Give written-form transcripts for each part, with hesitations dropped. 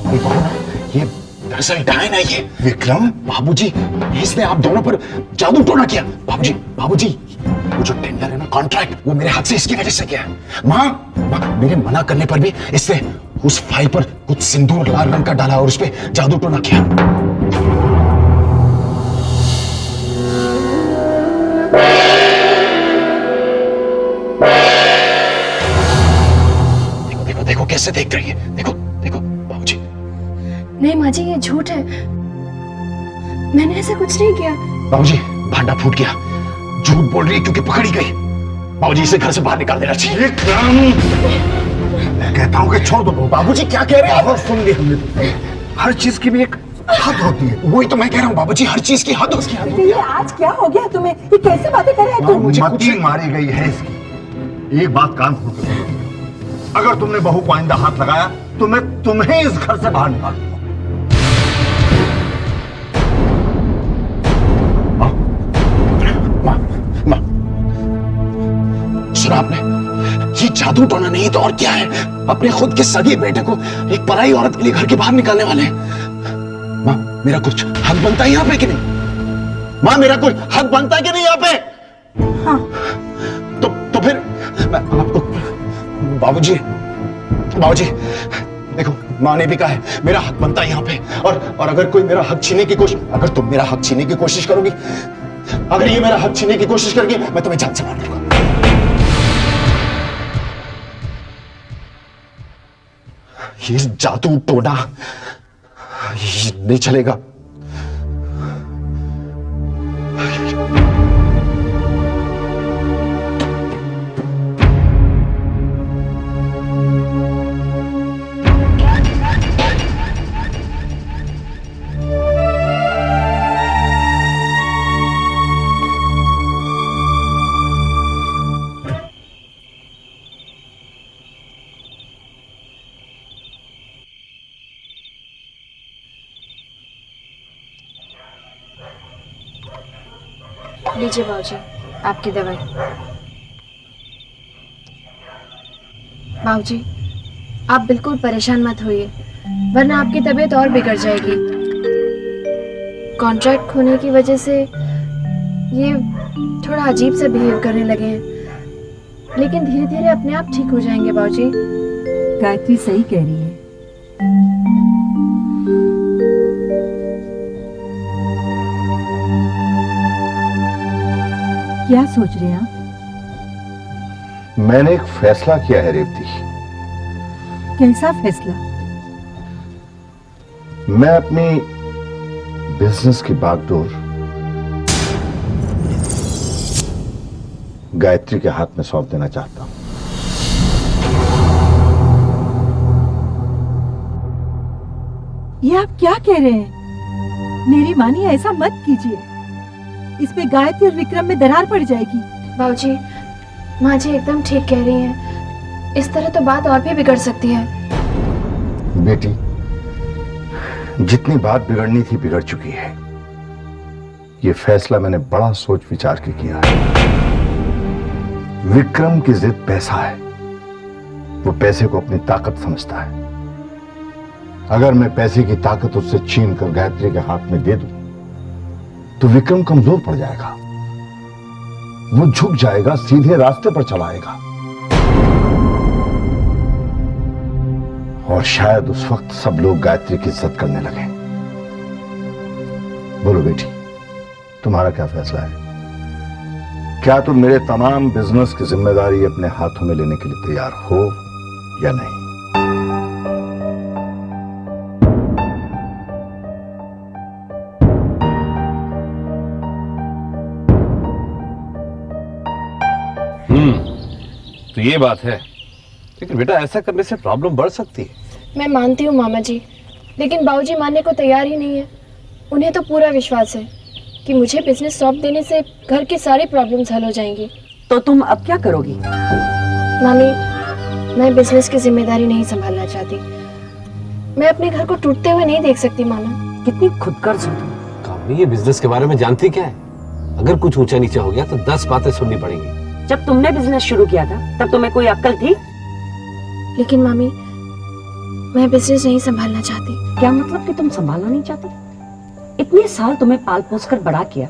ये दरअसल डायन है ये। विक्रम, बाबूजी, इसने आप दोनों पर जादू टोना किया। बाबूजी, वो जो टेंडर है ना, कॉन्ट्रैक्ट, वो मेरे हाथ से इसकी वजह से किया है। माँ, मेरे मना करने पर भी इसने उस फाइल पर कुछ सिंदूर लाल रंग का डाला और उस पे जादू टोना किया। देखो कैसे देख रही है। देखो बाबूजी। नहीं माँ जी, ये झूठ है, मैंने ऐसा कुछ नहीं किया। बाबूजी, भांडा फूट गया, झूठ बोल रही है क्योंकि पकड़ी गई। बाबूजी, इसे घर से बाहर निकाल देना चाहिए। मैं कहता हूँ कि छोड़ दो। बाबूजी क्या कह रहे हैं? बहुत सुन ली हमने। हर चीज की भी एक हद होती है। वही तो मैं कह रहा हूँ बाबूजी, हर चीज की हद होती है। ये आज क्या हो गया तुम्हें? ये कैसे बातें कर रहे हैं तुम? मती मारी गई है इसकी। एक बात कान खोल कर सुनो। अगर तुमने बहू को आइंदा हाथ लगाया तो मैं तुम्हें इस घर से बाहर निकाल दूंगा। सुना आपने? ये जादू टोना नहीं तो और क्या है? अपने खुद के सगे बेटे को एक पराई औरत के लिए घर के बाहर निकालने वाले हैं। माँ, मेरा कुछ हक बनता है यहाँ पे कि नहीं? माँ, मेरा कुछ हक बनता है कि नहीं यहाँ पे? हाँ। तो फिर मैं आपको बाबूजी, देखो, माँ ने भी कहा है मेरा हक बनता है यहाँ पे। और अगर कोई मेरा हक छीनने की कोशिश, अगर तुम मेरा हक छीनने की कोशिश करोगी, अगर ये मेरा हक छीनने की कोशिश करेगी, मैं तुम्हें जान से मार दूंगा। ये जादू टोना ये नहीं चलेगा। लीजिए बाबूजी, आपकी दवाई। बाबूजी, आप बिल्कुल परेशान मत होइए, वरना आपकी तबीयत और बिगड़ जाएगी। कॉन्ट्रैक्ट खोने की वजह से ये थोड़ा अजीब से बिहेव करने लगे हैं, लेकिन धीरे धीरे अपने आप ठीक हो जाएंगे बाबूजी। गायत्री सही कह रही है। क्या सोच रहे हैं आप? मैंने एक फैसला किया है रेवती। कैसा फैसला? मैं अपनी बिजनेस की बागडोर गायत्री के हाथ में सौंप देना चाहता हूं। ये आप क्या कह रहे हैं? मेरी मानिए, ऐसा मत कीजिए। इस पे गायत्री और विक्रम में दरार पड़ जाएगी। बाबूजी, माँ जी एकदम ठीक कह रही हैं। इस तरह तो बात और भी बिगड़ सकती है। बेटी, जितनी बात बिगड़नी थी बिगड़ चुकी है। ये फैसला मैंने बड़ा सोच विचार के किया है। विक्रम की जिद पैसा है। वो पैसे को अपनी ताकत समझता है। अगर मैं पैसे की ताकत उससे छीन कर गायत्री के हाथ में दे दूं तो विक्रम कमजोर पड़ जाएगा। वो झुक जाएगा, सीधे रास्ते पर चला आएगा। और शायद उस वक्त सब लोग गायत्री की इज्जत करने लगे। बोलो बेटी, तुम्हारा क्या फैसला है? क्या तुम मेरे तमाम बिजनेस की जिम्मेदारी अपने हाथों में लेने के लिए तैयार हो या नहीं? तो ये बात है, लेकिन बेटा ऐसा करने से प्रॉब्लम बढ़ सकती है। मैं मानती हूँ मामा जी, लेकिन बाबूजी मानने को तैयार ही नहीं है। उन्हें तो पूरा विश्वास है कि मुझे बिजनेस सौंप देने से घर की सारी प्रॉब्लम्स हल हो जाएंगी। तो तुम अब क्या करोगी? मामी, मैं बिजनेस की जिम्मेदारी नहीं संभालना चाहती। मैं अपने घर को टूटते हुए नहीं देख सकती मामा। कितनी खुदगर्ज हो तुम। कामनी, ये बिजनेस के बारे में जानती क्या है? अगर कुछ ऊंचा नीचा हो गया तो 10 बातें सुननी पड़ेंगी। जब तुमने बिजनेस शुरू किया था तब तुम्हें कोई अक्ल थी? लेकिन मामी, मैं बिजनेस नहीं संभालना चाहती। क्या मतलब कि तुम संभालना नहीं चाहते? इतने साल तुम्हें पाल पोस कर बड़ा किया,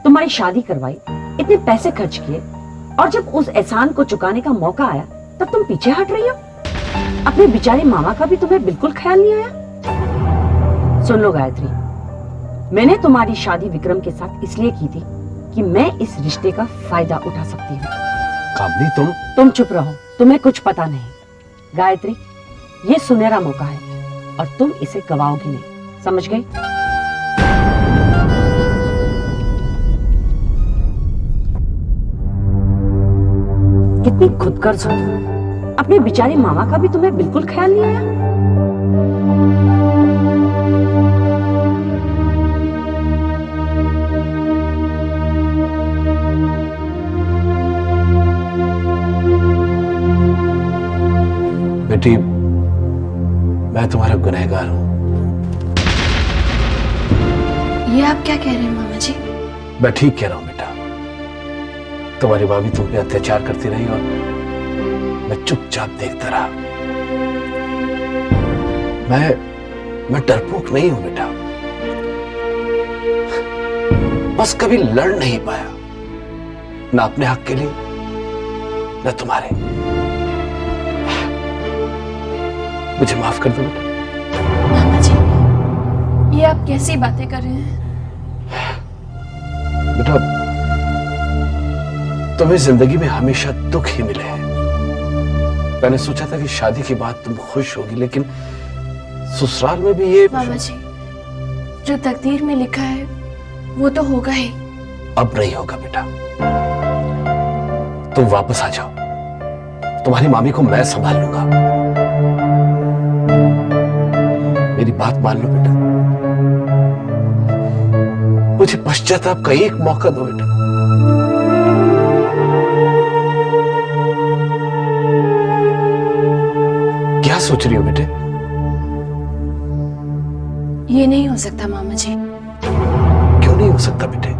तुम्हारी शादी करवाई, इतने पैसे खर्च किए, और जब उस एहसान को चुकाने का मौका आया तब तुम पीछे हट रही हो। अपने बेचारे मामा का भी तुम्हें बिल्कुल ख्याल नहीं आया। सुन लो गायत्री, मैंने तुम्हारी शादी विक्रम के साथ इसलिए की थी कि मैं इस रिश्ते का फायदा उठा सकती हूँ। कामनी तुम चुप रहो, तुम्हें कुछ पता नहीं। गायत्री, ये सुनहरा मौका है और तुम इसे गवाओगी नहीं, समझ गई? कितनी खुदगर्ज हो तुम। अपने बेचारे मामा का भी तुम्हें बिल्कुल ख्याल नहीं आया। बेटी, मैं तुम्हारा गुनहगार हूं। ये आप क्या कह रहे हैं मामा जी? मैं ठीक कह रहा हूं बेटा। तुम्हारी भाभी तुम पे अत्याचार करती रही और मैं चुपचाप देखता रहा। मैं डरपोक नहीं हूं बेटा, बस कभी लड़ नहीं पाया, ना अपने हक के लिए ना तुम्हारे। मुझे माफ कर दो बेटा। मामा जी, ये आप कैसी बातें कर रहे हैं? बेटा, तुम्हें जिंदगी में हमेशा दुख ही मिले हैं। मैंने सोचा था कि शादी के बाद तुम खुश होगी, लेकिन ससुराल में भी ये। मामा जी, जो तकदीर में लिखा है वो तो होगा ही। अब नहीं होगा बेटा, तुम वापस आ जाओ, तुम्हारी मामी को मैं संभाल लूंगा। मेरी बात मान लो बेटा, मुझे पश्चाताप का एक मौका दो बेटा। क्या सोच रही हो बेटे? ये नहीं हो सकता मामा जी। क्यों नहीं हो सकता बेटे?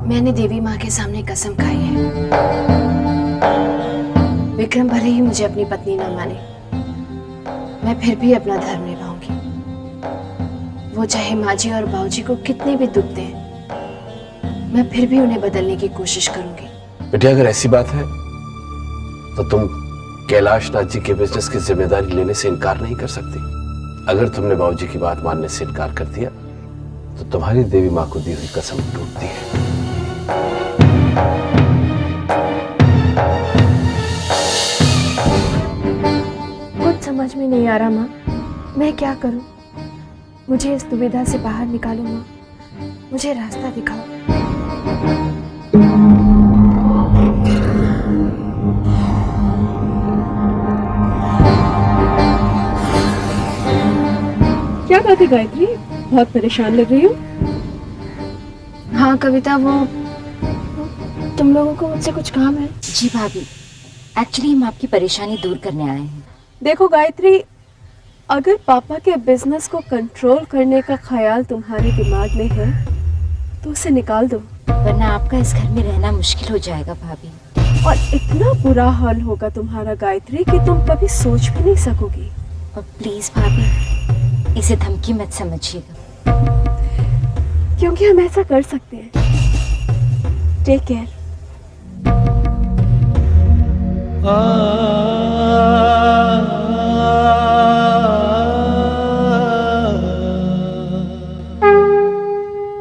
मैंने देवी माँ के सामने कसम खाई है, विक्रम भले ही मुझे अपनी पत्नी न माने, मैं फिर भी अपना धर्म निभाऊंगी। वो चाहे माँ जी और बाबूजी को कितने भी दुख दें, मैं फिर भी उन्हें बदलने की कोशिश करूंगी। बेटे, अगर ऐसी बात है तो तुम कैलाश नाथ जी के बिजनेस की जिम्मेदारी लेने से इनकार नहीं कर सकती। अगर तुमने बाबूजी की बात मानने से इनकार कर दिया तो तुम्हारी देवी माँ को दी हुई कसम टूटती है। कुछ समझ में नहीं आ रहा माँ, मैं क्या करूं? मुझे इस दुविधा से बाहर निकालो माँ, मुझे रास्ता दिखाओ। क्या बात है गायत्री, बहुत परेशान लग रही हो? हाँ कविता, वो तुम लोगों को मुझसे कुछ काम है? जी भाभी, एक्चुअली हम आपकी परेशानी दूर करने आए हैं। देखो गायत्री, अगर पापा के बिजनेस को कंट्रोल करने का ख्याल तुम्हारे दिमाग में है तो उसे निकाल दो, वरना आपका इस घर में रहना मुश्किल हो जाएगा भाभी। और इतना बुरा हाल होगा तुम्हारा गायत्री कि तुम कभी सोच भी नहीं सकोगी। और प्लीज भाभी, इसे धमकी मत समझिएगा, क्योंकि हम ऐसा कर सकते हैं। Take care.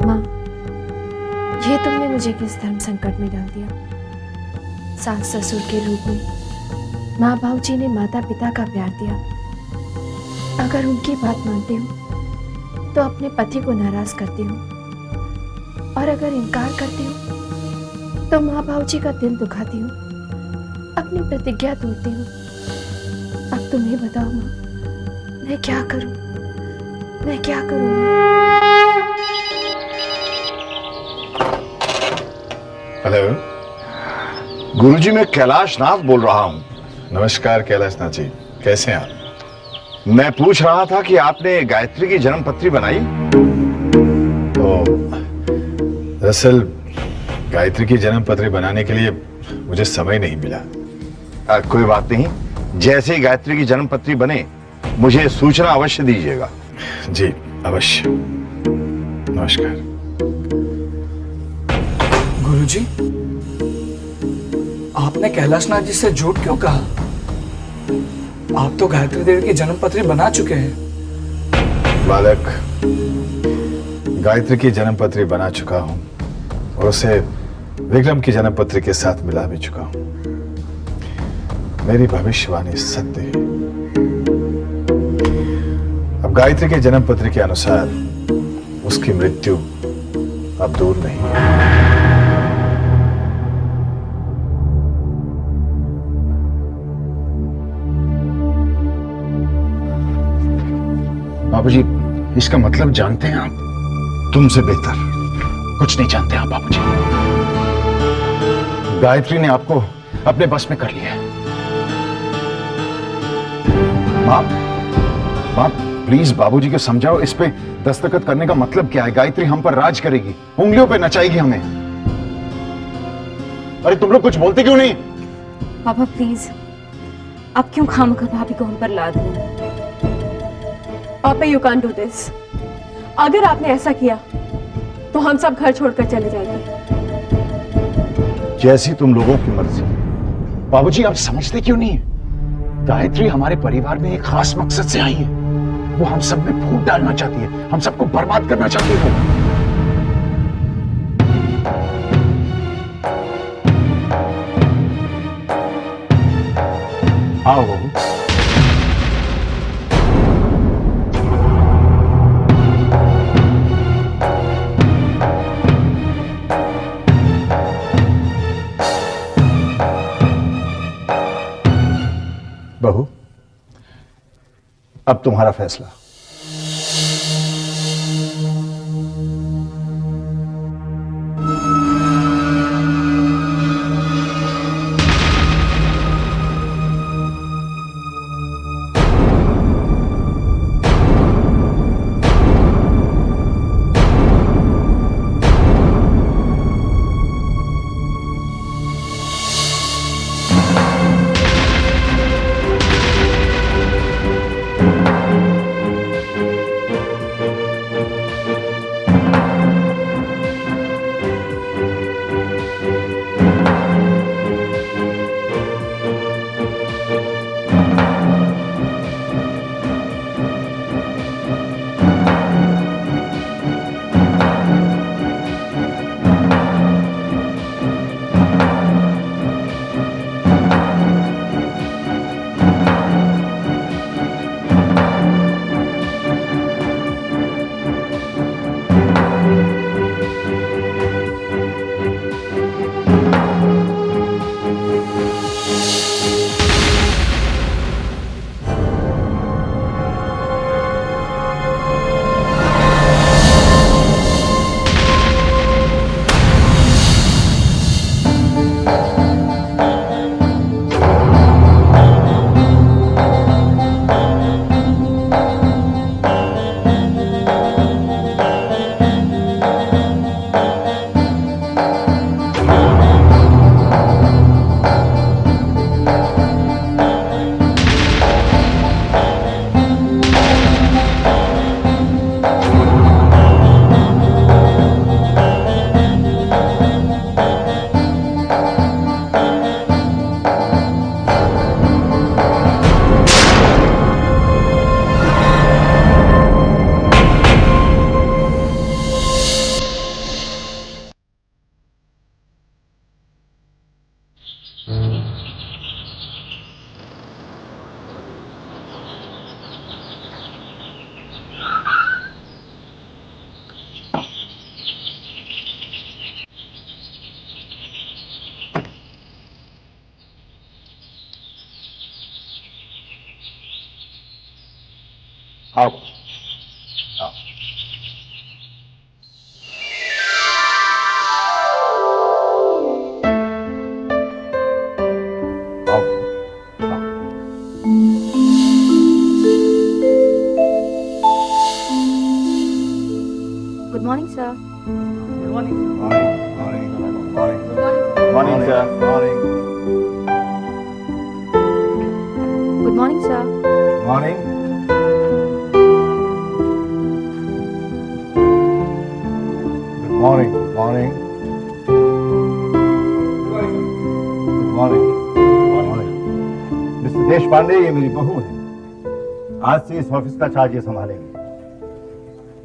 माँ, ये तुमने मुझे किस धर्म संकट में डाल दिया? सास ससुर के रूप में माँ बाबूजी ने माता पिता का प्यार दिया। अगर उनकी बात मानती हूँ तो अपने पति को नाराज करती हूँ, और अगर इनकार करती हूँ तो माँ बाबूजी का दिल दुखाती हूँ, अपनी प्रतिज्ञा तोड़ती हूँ। अब तुम ही बताओ माँ, मैं क्या करूँ? मैं क्या करूँ माँ? हेलो गुरुजी, मैं कैलाश नाथ बोल रहा हूँ। नमस्कार कैलाश नाथ जी, कैसे हैं आप? मैं पूछ रहा था कि आपने गायत्री की जन्म पत्री बनाई? दरअसल गायत्री की जन्म पत्री बनाने के लिए मुझे समय नहीं मिला। कोई बात नहीं, जैसे ही गायत्री की जन्म पत्री बने मुझे सूचना अवश्य दीजिएगा। जी अवश्य। नमस्कार। गुरुजी, आपने कैलाश नाथ जी से झूठ क्यों कहा? आप तो गायत्री देवी की जन्म पत्री बना चुके हैं। बालक, गायत्री की जन्म पत्री बना चुका हूं और उसे विक्रम की जन्म पत्री के साथ मिला भी चुका हूं। मेरी भविष्यवाणी सत्य है। अब गायत्री के जन्म पत्री के अनुसार उसकी मृत्यु अब दूर नहीं है। बाबूजी, इसका मतलब जानते हैं आप? तुमसे बेहतर। कुछ नहीं जानते आप बाबूजी। गायत्री ने आपको अपने बस में कर लिया है। मां, प्लीज बाबूजी को समझाओ, इस पे दस्तखत करने का मतलब क्या है? गायत्री हम पर राज करेगी, उंगलियों पे नचाएगी हमें। अरे तुम लोग कुछ बोलते क्यों नहीं? पापा प्लीज, आप क्यों खामखा भाभी को हम पर लाद रहे हैं? पापा यू कैन डू दिस। अगर आपने ऐसा किया तो हम सब घर छोड़कर चले जाएंगे। जैसी तुम लोगों की मर्जी। बाबूजी आप समझते क्यों नहीं? गायत्री हमारे परिवार में एक खास मकसद से आई है। वो हम सब में फूट डालना चाहती है, हम सबको बर्बाद करना चाहती है। आओ बहू। बहू, अब तुम्हारा फैसला। आओ। आओ। आओ। Good morning sir. Good morning. Morning sir. Good morning sir. Morning. Pandey, ये मेरी बहू है। आज से इस ऑफिस का चार्ज ये संभालेंगे।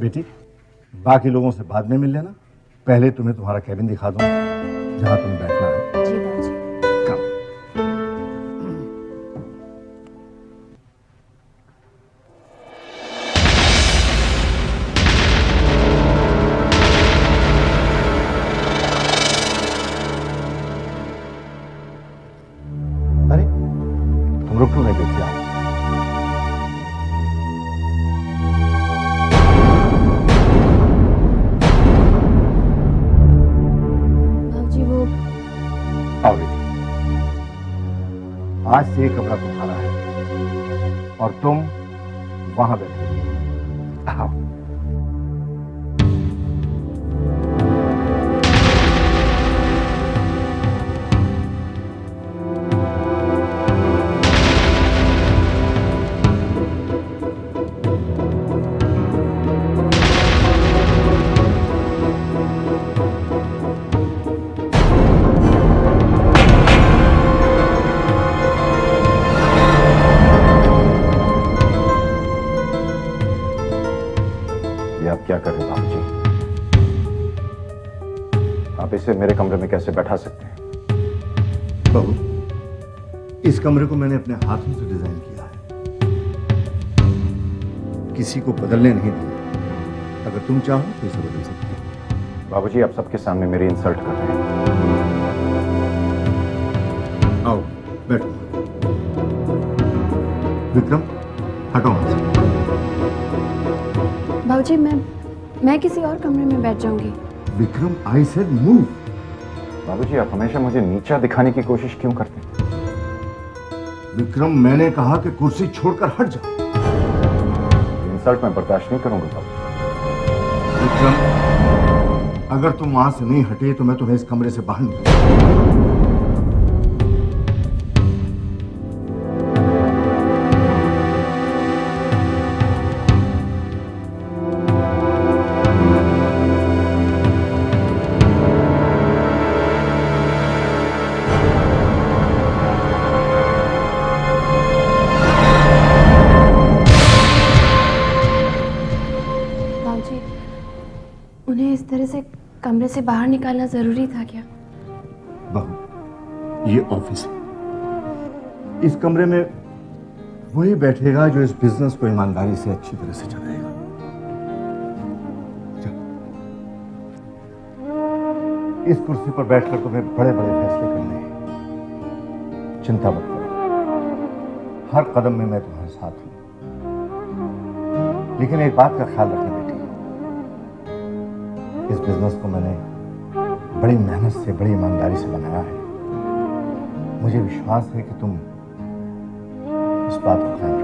बेटी, बाकी लोगों से बाद में मिल लेना, पहले तुम्हें तुम्हारा कैबिन दिखा दूं जहां तुम्हें बैठना है। जी बाबूजी। कम। अरे तुम रुक क्यों नहीं बैठी? आप बाबूजी वो आओ बेटी, आज से ये कमरा तुम्हारा है और तुम वहां बैठोगी। आओ। ये आप क्या कर रहे हैं बाबूजी? आप इसे मेरे कमरे में कैसे बैठा सकते हैं? बहू, इस कमरे को मैंने अपने हाथों से डिजाइन किया है, किसी को बदलने नहीं दिया। अगर तुम चाहो तो इसे बदल सकते हो। बाबूजी, आप सबके सामने मेरी इंसल्ट कर रहे हैं। आओ बैठो। विक्रम, हटो वहां से। बाबूजी मैं किसी और कमरे में बैठ जाऊंगी। Vikram, I said move. बाबूजी, आप हमेशा मुझे नीचा दिखाने की कोशिश क्यों करते हैं? विक्रम, मैंने कहा कि कुर्सी छोड़कर हट जाओ। इंसल्ट मैं बर्दाश्त नहीं करूंगा बाबू। विक्रम, अगर तुम वहां से नहीं हटे तो मैं तुम्हें इस कमरे से बाहर निकालूंगा। बाबूजी, उन्हें इस तरह से कमरे से बाहर निकालना जरूरी था क्या? बहू, ये ऑफिस है। इस कमरे में वही बैठेगा जो इस बिजनेस को ईमानदारी से अच्छी तरह से चलाएगा। चल। इस कुर्सी पर बैठकर तुम्हें बड़े बड़े फैसले करने हैं। चिंता मत करो, हर कदम में मैं तुम्हारे साथ हूं। लेकिन एक बात का ख्याल रखना बेटी, इस बिजनेस को मैंने बड़ी मेहनत से, बड़ी ईमानदारी से बनाया है। मुझे विश्वास है कि तुम इस बात को ख्याल